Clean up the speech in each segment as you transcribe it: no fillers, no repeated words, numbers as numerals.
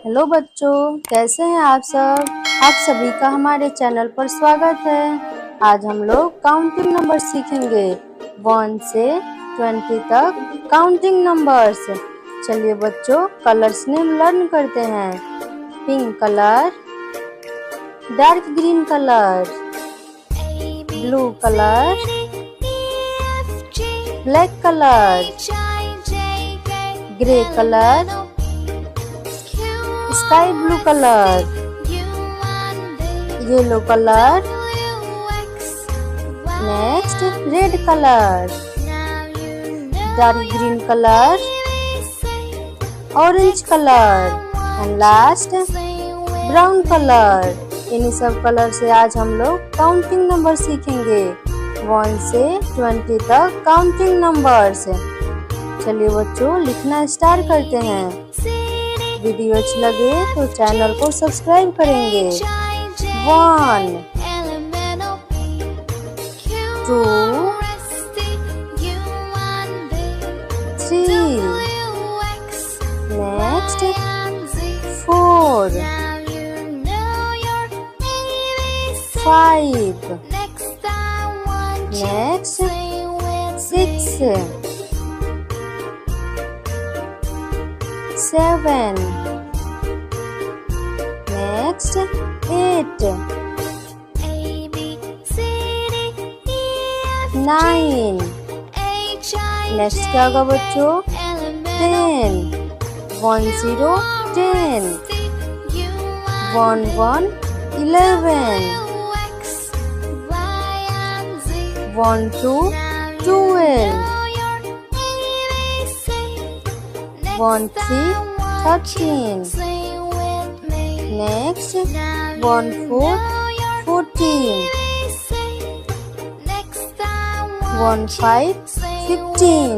Hello बच्चों, कैसे हैं आप सब। आप सभी का हमारे चैनल पर स्वागत है। आज हम लोग काउंटिंग नंबर सीखेंगे 1 से 20 तक काउंटिंग नंबर्स। चलिए बच्चों, कलर्स नेम लर्न करते हैं। Pink colour, dark green colour, blue colour, black colour, grey colour, sky blue colour, yellow colour, next red colour, dark green colour, orange colour and last brown colour. इन्हीं सब colour से आज हम लोग counting number सीखेंगे 1 से 20 तक counting numbers. चलिए बच्चों, लिखना स्टार्ट करते हैं। वीडियो अच्छी लगे तो चैनल को सब्सक्राइब करेंगे। 1 2 3 नेक्स्ट 4 5 नेक्स्ट 6 7 next 8 9 नेक्स्ट क्या होगा बच्चों 10 1 0 10 1 1 11 1 2 12 1 3 13 next 1 4 14 1 5 15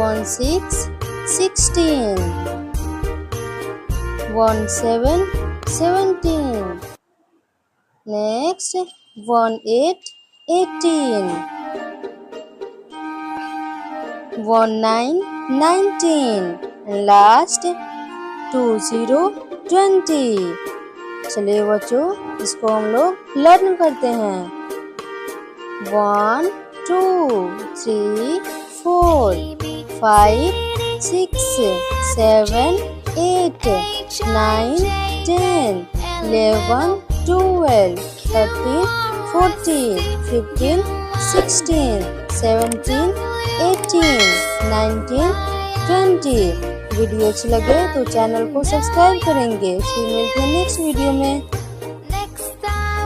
1 6 16 1 7 17 next 1 8 18 1 9 19 लास्ट 2 0 20। चलिए बच्चों, इसको हम लोग लर्न करते हैं। 1 2 3 4 5 6 7 8 9 10 11 12 13 14 15 16 17 18 19 20। वीडियो अच्छी लगे तो चैनल को सब्सक्राइब करेंगे। फिर मिलते हैं नेक्स्ट वीडियो में।